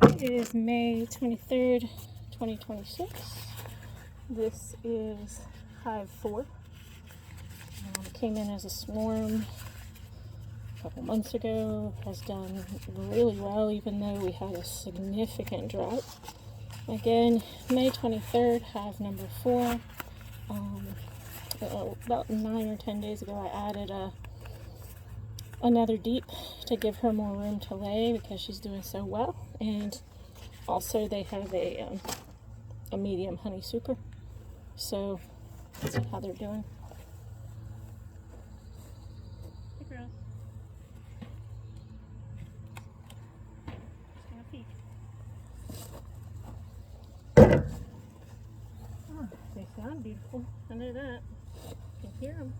It is May 23rd, 2026. This is Hive 4. Came in as a swarm a couple months ago. Has done really well even though we had a significant drought. Again, May 23rd, Hive number 4. About 9 or 10 days ago I added another deep to give her more room to lay because she's doing so well. And also they have a medium honey super, so let's see how they're doing. Hey girls, just gonna peek. Oh, they sound beautiful. I know that. You can hear them.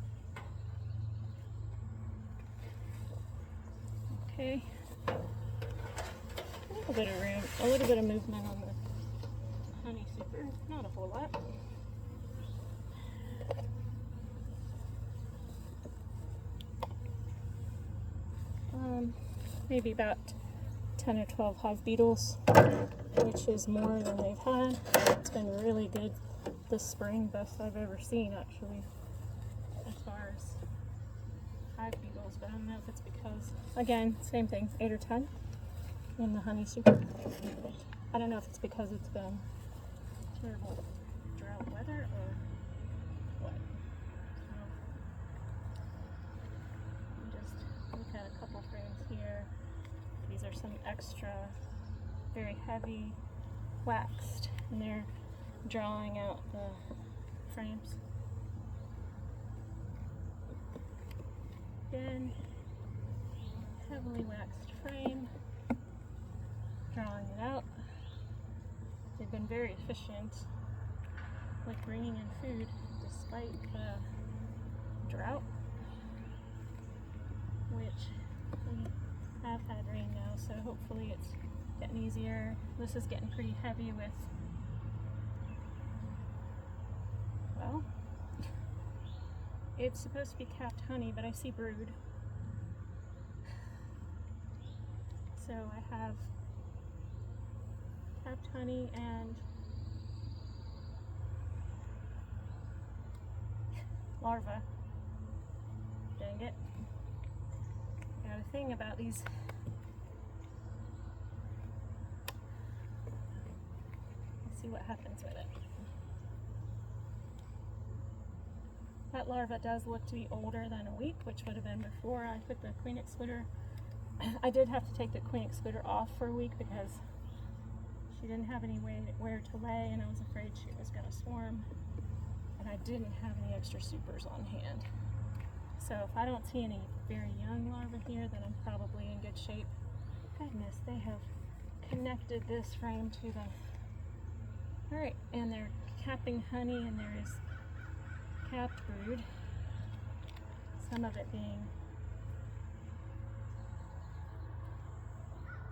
Okay. A little bit of room, a little bit of movement on the honey super. Not a whole lot. Maybe about 10 or 12 hive beetles, which is more than they've had. It's been really good this spring, best I've ever seen actually, as far as hive beetles, but I don't know if it's because, again, same thing, 8 or 10 in the honey super. I don't know if it's because it's been terrible drought weather or what. So just look at a couple frames here. These are some extra, very heavy waxed, and they're drawing out the frames. Again, heavily waxed frame, drawing it out. They've been very efficient with bringing in food despite the drought, which we have had rain now, so hopefully it's getting easier. This is getting pretty heavy with, well, it's supposed to be capped honey, but I see brood. So I have capped honey and larva. Dang it. Now the thing about these, let's see what happens with it. That larva does look to be older than a week, which would have been before I put the queen excluder. I did have to take the queen excluder off for a week because she didn't have anywhere to lay, and I was afraid she was going to swarm, and I didn't have any extra supers on hand. So if I don't see any very young larvae here, then I'm probably in good shape. Goodness, they have connected this frame to the... Alright, and they're capping honey, and there is capped brood. Some of it being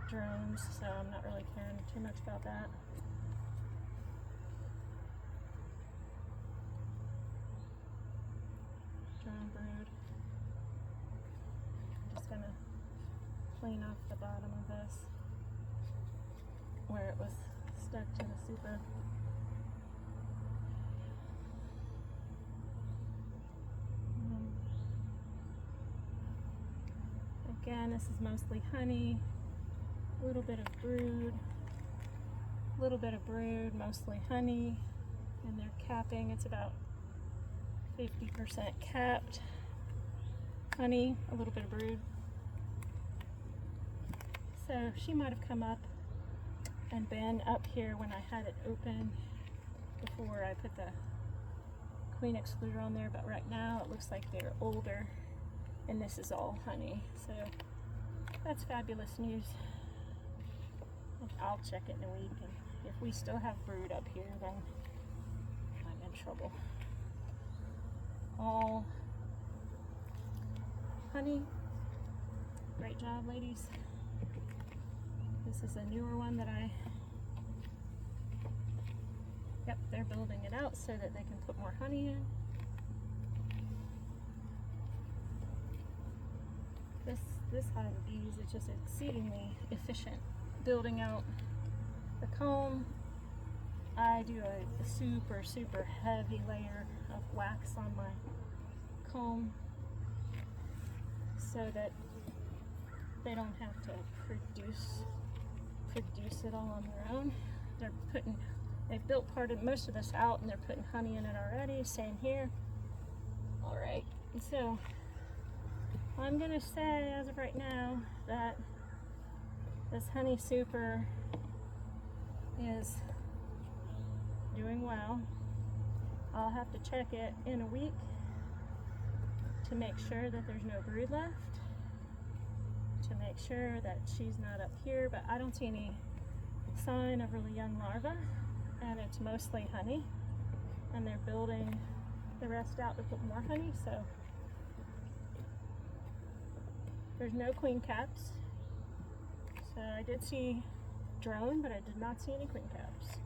drones, so I'm not really caring too much about that. Drone brood. I'm just gonna clean off the bottom of this where it was stuck to the super. Again, this is mostly honey, a little bit of brood, mostly honey, and they're capping. It's about 50% capped honey, a little bit of brood. So she might have come up and been up here when I had it open before I put the queen excluder on there, but right now it looks like they're older, and this is all honey, so that's fabulous news. I'll check it in a week, and if we still have brood up here, then I'm in trouble. All honey. Great job, ladies. This is a newer one that yep, they're building it out so that they can put more honey in. This hive of bees is just exceedingly efficient, building out The comb, I do a super, super heavy layer of wax on my comb so that they don't have to produce it all on their own. They've built most of this out and they're putting honey in it already. Same here. All right, so I'm gonna say as of right now that this honey super is doing well. I'll have to check it in a week to make sure that there's no brood left, to make sure that she's not up here, but I don't see any sign of really young larvae, and it's mostly honey, and they're building the rest out to put more honey. So there's no queen caps. So I did see drone, but I did not see any queen caps.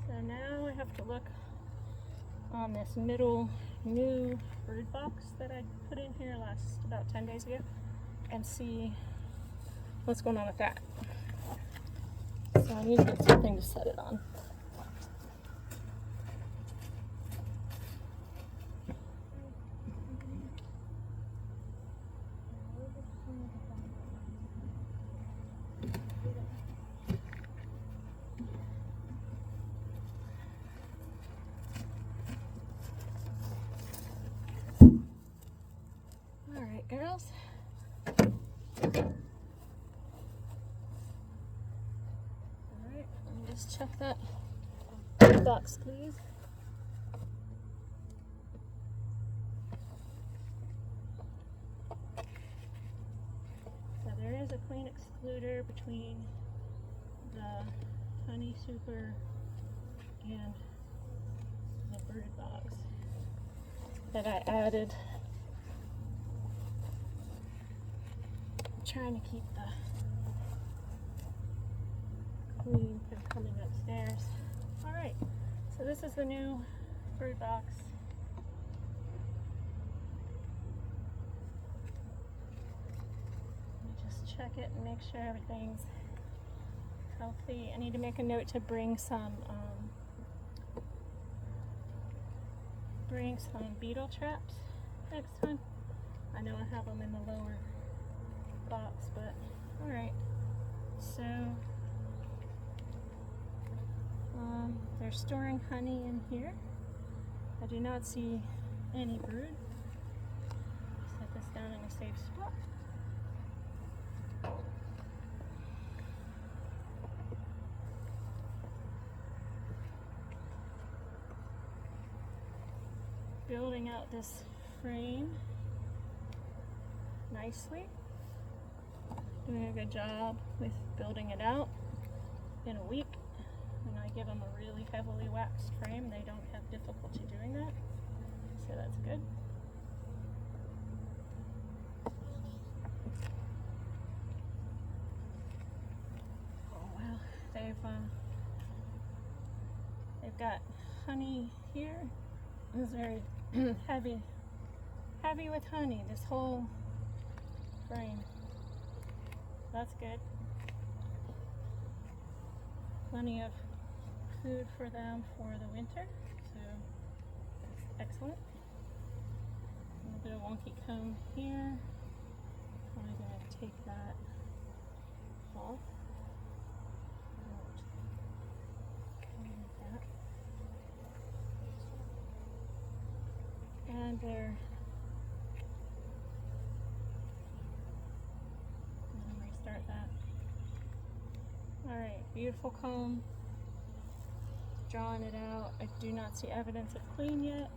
So now I have to look on this middle new brood box that I put in here about 10 days ago and see what's going on with that. So I need to get something to set it on. All right, girls. Just check that box, please. So there is a queen excluder between the honey super and the brood box that I added. I'm trying to keep the queen from coming upstairs. All right, so this is the new brood box. Let me just check it and make sure everything's healthy. I need to make a note to bring some beetle traps next time. I know I have them in the lower box, but all right. So they're storing honey in here. I do not see any brood. Set this down in a safe spot. Building out this frame nicely. Doing a good job with building it out. In a week, when I give them a really heavily waxed frame, they don't have difficulty doing that, so that's good. Oh wow, they've got honey here. It's very heavy with honey, this whole frame. That's good. Plenty of food for them for the winter, so that's excellent. A little bit of wonky comb here. Probably going to take that off. And they're restart that. Alright, beautiful comb. Drawing it out. I do not see evidence of queen yet.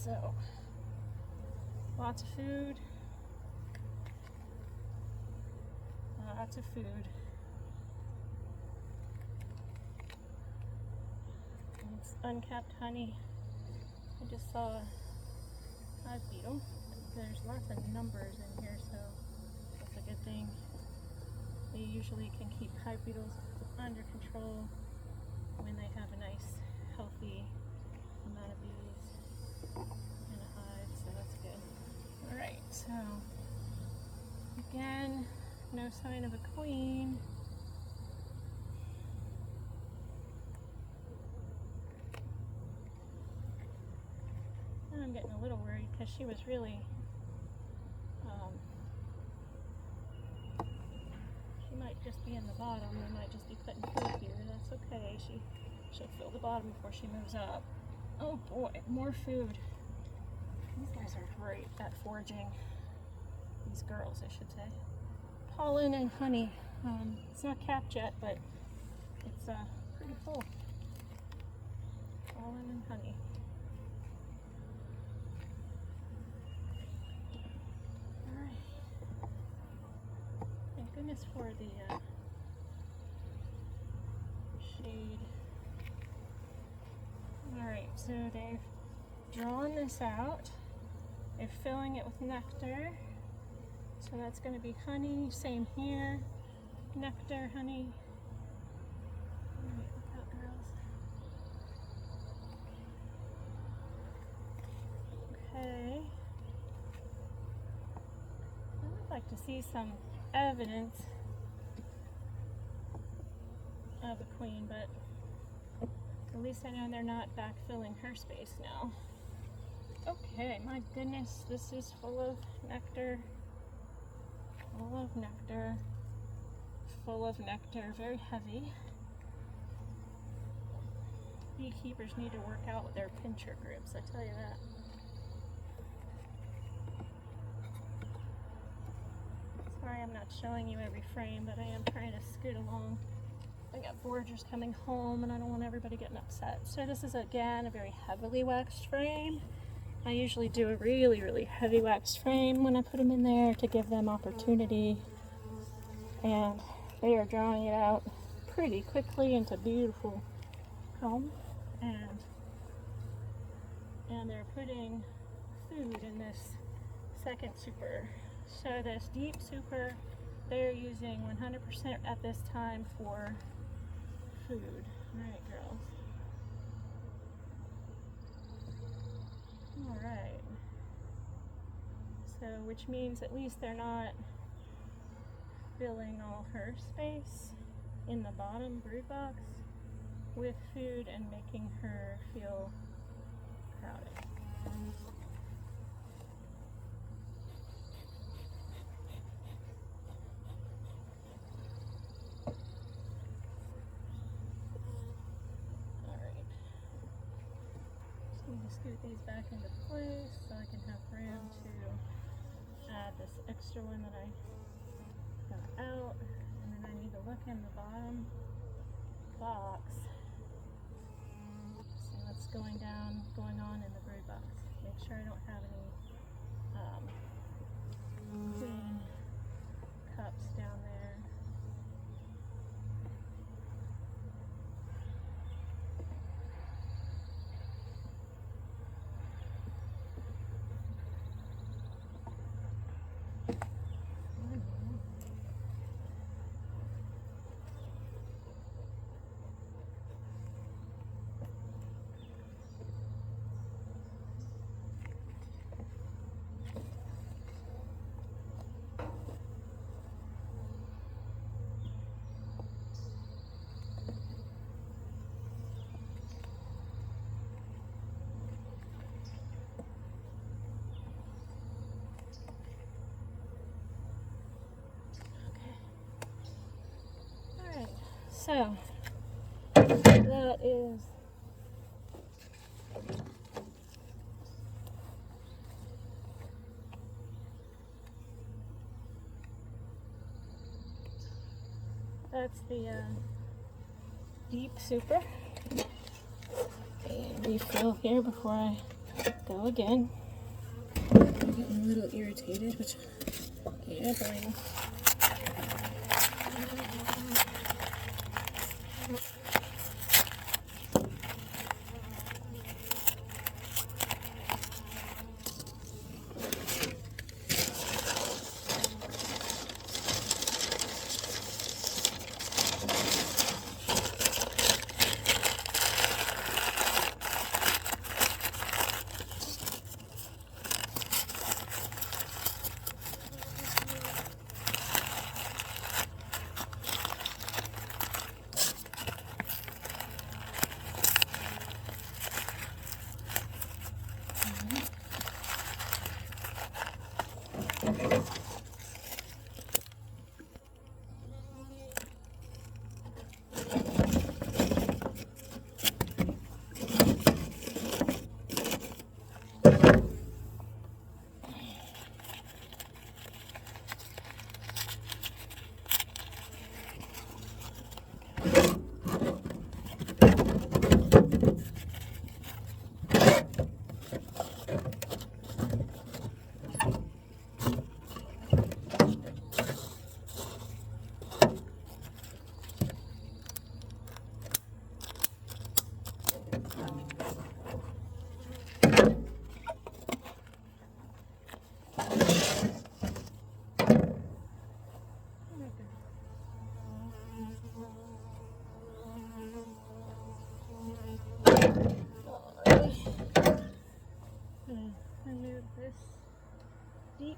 So, lots of food. Lots of food. And it's uncapped honey. I just saw a hive beetle. There's lots of numbers in here, so that's a good thing. They usually can keep hive beetles under control when they have a nice, healthy amount of bees in a hive, so that's good. Alright, so again, no sign of a queen. And I'm getting a little worried because she was really, she might just be in the bottom. We might just be putting food here. That's okay. She'll fill the bottom before she moves up. Oh boy, more food. These guys are great at foraging. These girls, I should say. Pollen and honey. It's not capped yet, but it's pretty full. Pollen and honey. Alright. Thank goodness for the shade. Alright, so they've drawn this out. They're filling it with nectar. So that's going to be honey, same here. Nectar, honey. Alright, look out, girls. Okay. I would like to see some evidence of a queen, but at least I know they're not backfilling her space now. Okay, my goodness, this is full of nectar. Full of nectar. Full of nectar, very heavy. Beekeepers need to work out with their pincher grips, I tell you that. Sorry I'm not showing you every frame, but I am trying to scoot along. I got foragers coming home and I don't want everybody getting upset. So this is again a very heavily waxed frame. I usually do a really, really heavy waxed frame when I put them in there to give them opportunity. And they are drawing it out pretty quickly into beautiful comb. And they're putting food in this second super. So this deep super, they're using 100% at this time for food. Alright, girls. Alright. So, which means at least they're not filling all her space in the bottom brood box with food and making her feel crowded. Scoot these back into place so I can have room to add this extra one that I got out, and then I need to look in the bottom box, see what's going on in the brood box. Make sure I don't have any queen cups down there. So, that is that's the deep super. And refill here before I Go again. I'm getting a little irritated, which can't blame. Remove this deep.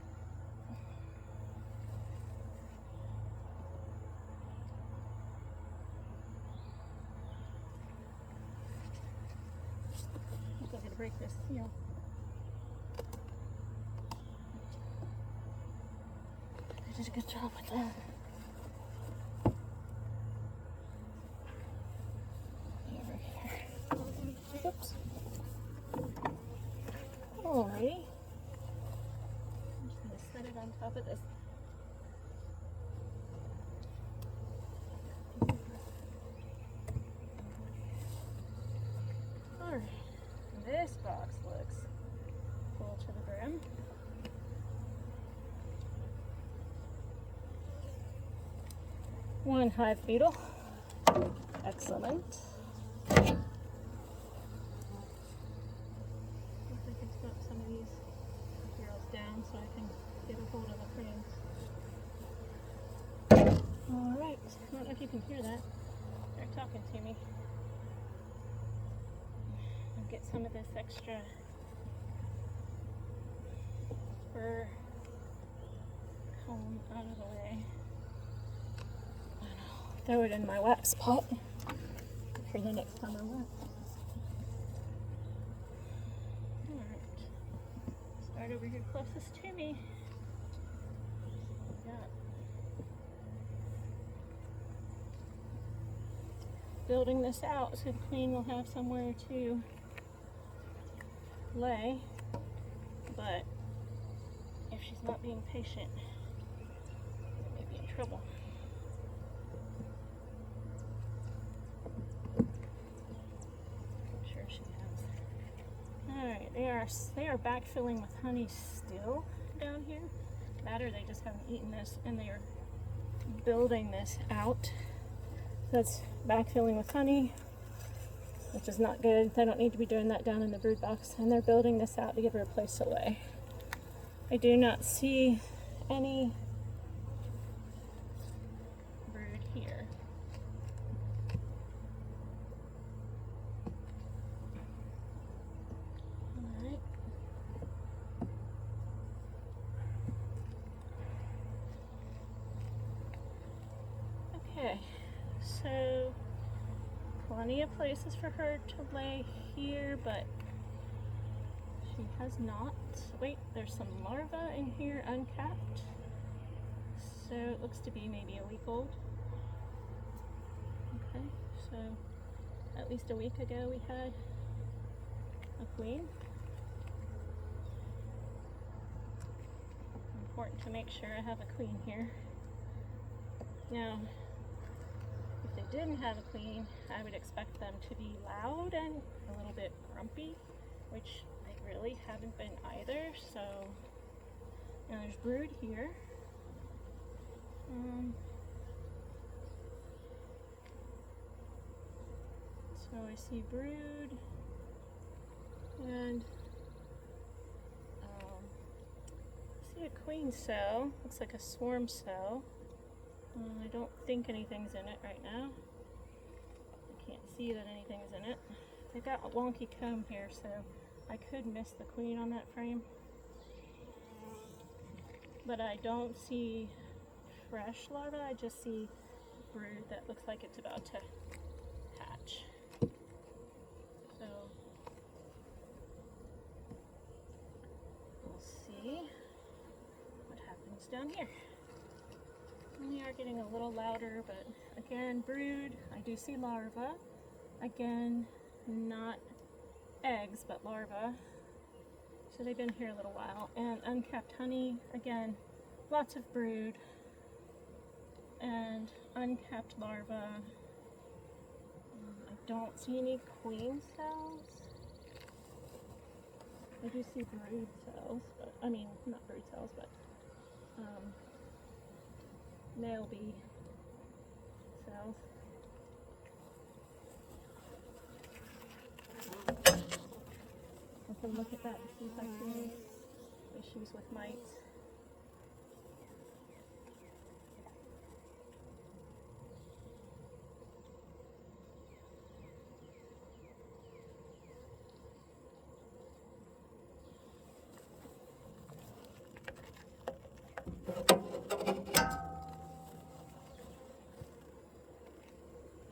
I'm going to break this seal. I did a good job with that. Over here. Oops. Alrighty. I'm just going to set it on top of this. Alright. This box looks full to the brim. One hive beetle. Excellent. Some of these materials down so I can get a hold of the frames. Alright, I don't know if you can hear that. They're talking to me. I'll get some of this extra fur comb out of the way. And I'll throw it in my wax pot for the next time I wax. Right over here closest to me. Yeah. Building this out so the queen will have somewhere to lay, but if she's not being patient, we may be in trouble. I'm sure she has. Alright, they are backfilling with honey still down here. That or they just haven't eaten this and they are building this out. That's backfilling with honey, which is not good. They don't need to be doing that down in the brood box. And they're building this out to give her a place to lay. I do not see any brood here. Alright. Okay, so plenty of places for her to lay here, but she has not. Wait, there's some larvae in here uncapped. So it looks to be maybe a week old. Okay, so at least a week ago we had a queen. Important to make sure I have a queen here. Now, if they didn't have a queen, I would expect them to be loud and a little bit grumpy, which they really haven't been either. So now there's brood here. So I see brood and I see a queen cell. Looks like a swarm cell. I don't think anything's in it right now. I can't see that anything's in it. They've got a wonky comb here, so I could miss the queen on that frame. But I don't see fresh larvae, I just see brood that looks like it's about to hatch. So we'll see what happens down here. We are getting a little louder, but again, brood. I do see larvae. Again, not eggs, but larvae. So they've been here a little while. And uncapped honey, again, lots of brood. And uncapped larvae. I don't see any queen cells. I do see brood cells, but I mean, not brood cells, but male bee cells. I can look at that and see if I see any issues with mites.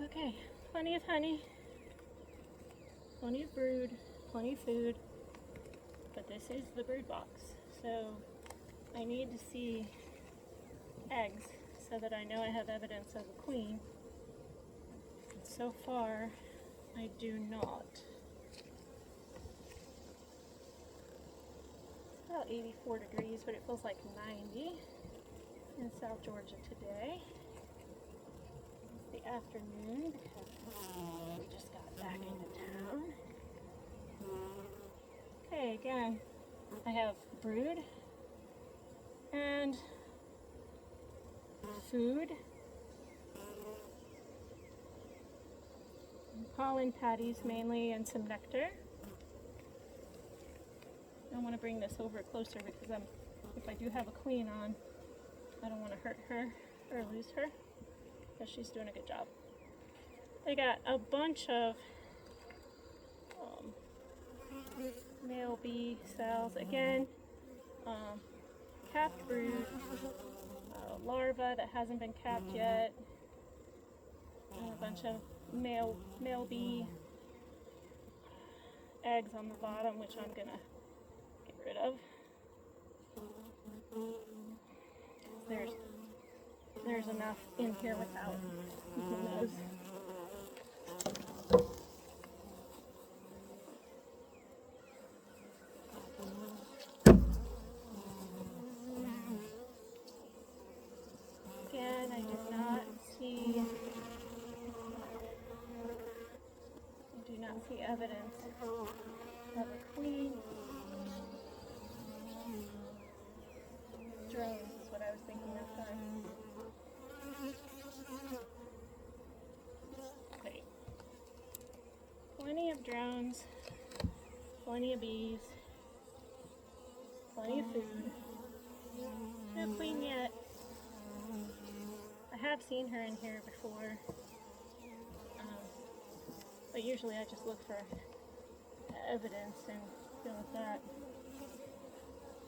Okay, plenty of honey, plenty of brood, plenty of food, but this is the brood box, so I need to see eggs so that I know I have evidence of a queen. And so far, I do not. It's about 84 degrees, but it feels like 90 in South Georgia today. The afternoon because we just got back into town. Okay, again, I have brood and food, and pollen patties mainly, and some nectar. I want to bring this over closer because if I do have a queen on, I don't want to hurt her or lose her. Because she's doing a good job. They got a bunch of male bee cells. Again, capped brood, larva that hasn't been capped yet, and a bunch of male bee eggs on the bottom, which I'm gonna get rid of. There's enough in here without, who knows. Again, I do not see evidence of a queen. Drones is what I was thinking of, sorry. Okay. Plenty of drones, plenty of bees, plenty of food. No queen yet. I have seen her in here before, but usually I just look for evidence and go with that.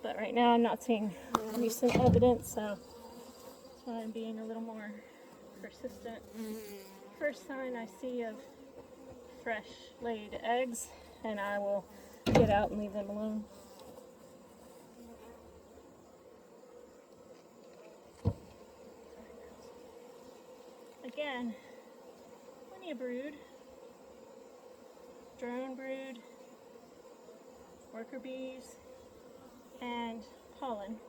But right now I'm not seeing recent evidence, so that's why I'm being a little more persistent. First sign I see of fresh laid eggs, and I will get out and leave them alone. Again, plenty of brood, drone brood, worker bees, and pollen.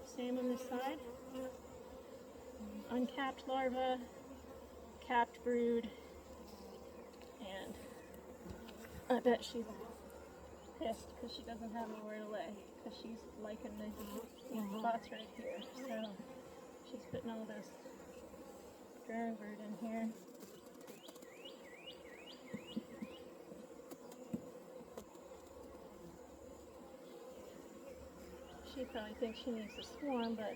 Same on this side. Uncapped larva, capped brood, and I bet she pissed because she doesn't have anywhere to lay, because she's liking these spots right here. So she's putting all this drone bird in here. She probably thinks she needs to swarm, but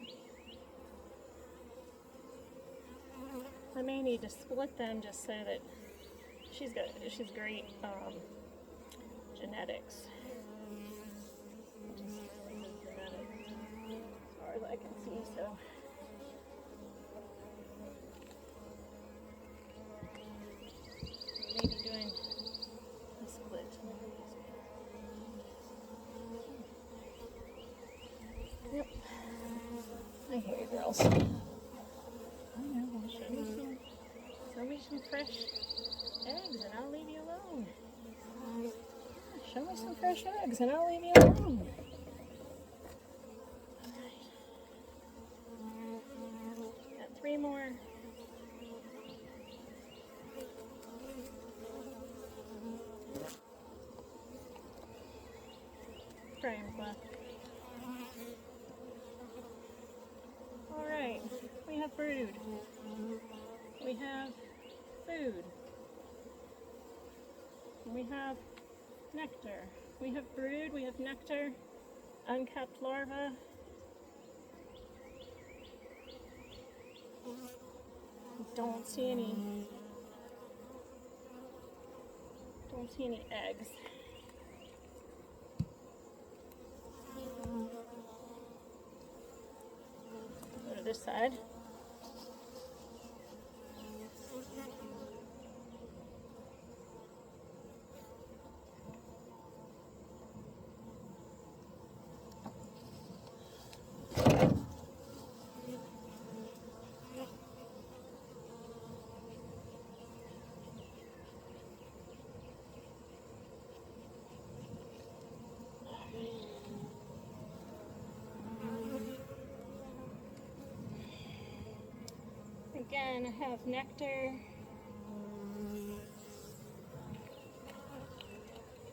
I may need to split them just so that she's great genetics. Just really good genetics, as far as I can see. So maybe doing a split. Yep. I hear you, girls. I know. Well, show me some fresh eggs and I'll leave you alone. Show me some fresh eggs and I'll leave you alone. Got 3 more. Frames left. Alright, we have brood. We have food. We have nectar. We have brood, we have nectar, uncapped larvae. Don't see any eggs. Go to this side. Again, I have nectar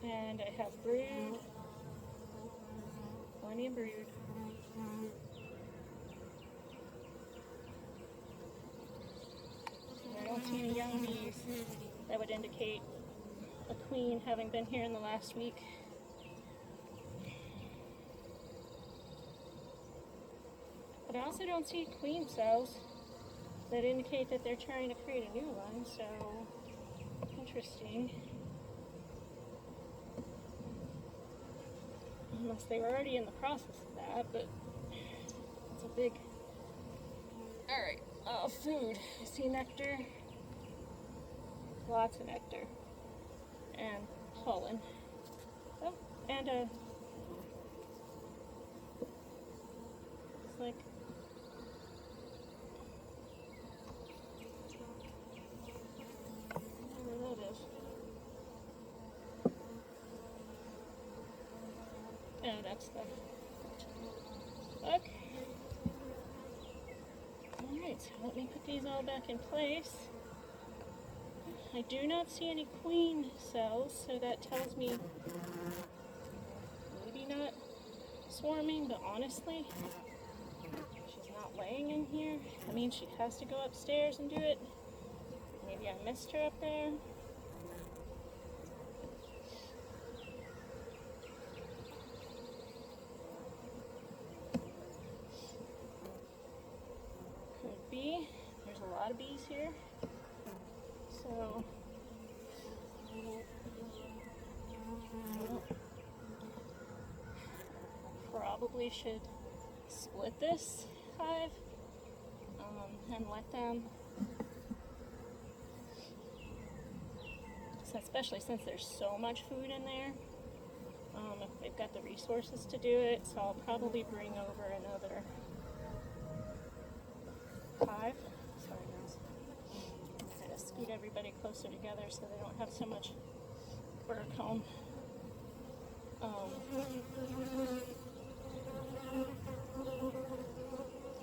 and I have brood, plenty of brood. And I don't see any young bees. That would indicate a queen having been here in the last week. But I also don't see queen cells that indicate that they're trying to create a new one, so interesting. Unless they were already in the process of that, but it's a big... Alright, food. I see nectar. Lots of nectar. And pollen. Oh, and it's like... whatever that is. Oh, that's the... Okay. Alright, so let me put these all back in place. I do not see any queen cells, so that tells me maybe not swarming, but honestly, she's not laying in here. I mean, she has to go upstairs and do it. Maybe I missed her up there. Could be. There's a lot of bees here. So, probably should split this hive and let them, especially since there's so much food in there, if they've got the resources to do it. So I'll probably bring over another hive. Sorry guys. Kind of scoot everybody closer together so they don't have so much work home.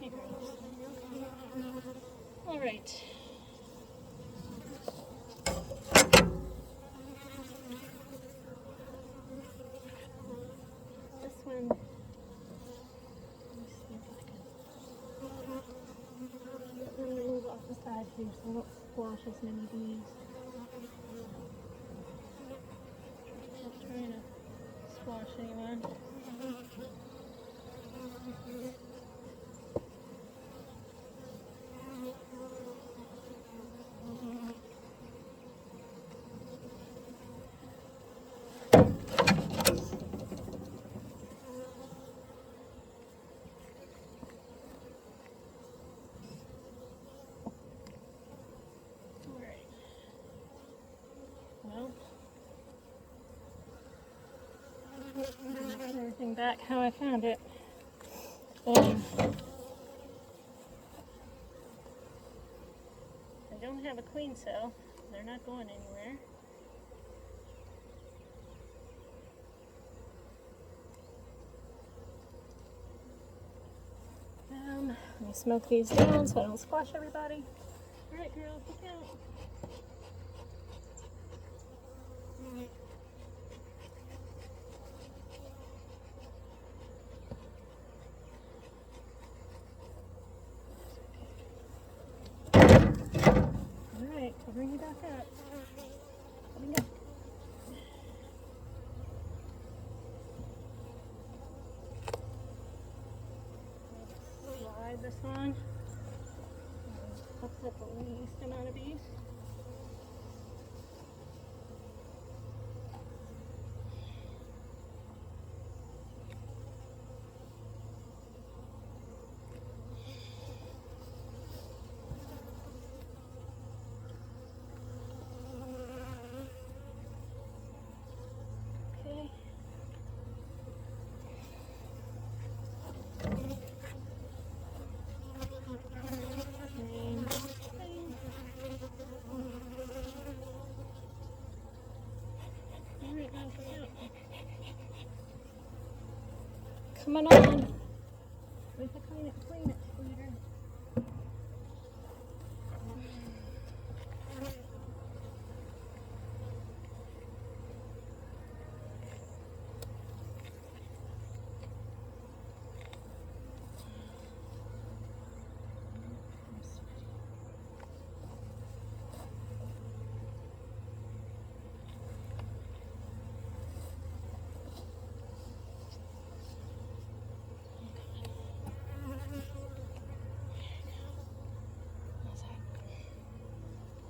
Hey girls. All right. so I don't squash as many bees. Not trying to squash anyone. Everything back how I found it. I don't have a queen cell. They're not going anywhere. Let me smoke these down so I don't squash everybody. All right, girl, look out. Alright, I'll bring you back up. Let me go. Slide this on. Upset the least amount of bees. Come on. We have to clean it, sweeter.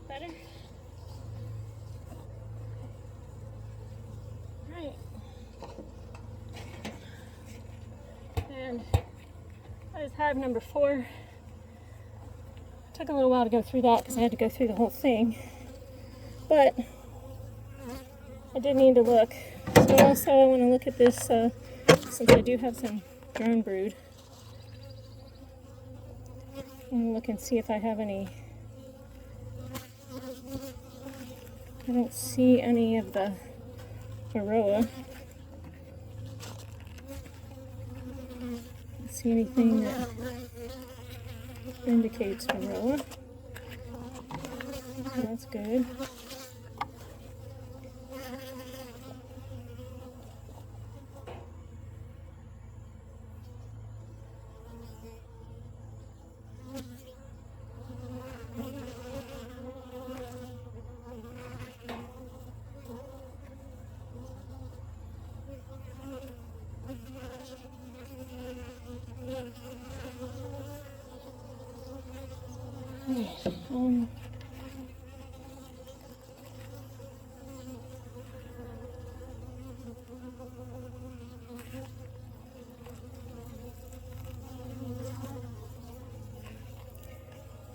Better? Right. And that is hive number 4. Took a little while to go through that because I had to go through the whole thing. But I did need to look. So also I want to look at this since I do have some drone brood. I'm going to look and see if I have any. I don't see any of the varroa. Don't see anything that indicates varroa. So that's good.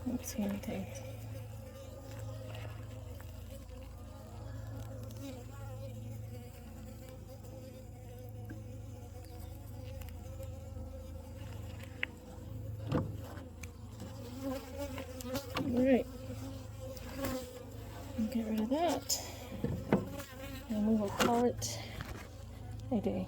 Don't see anything. Alright, get rid of that, and we will call it a day.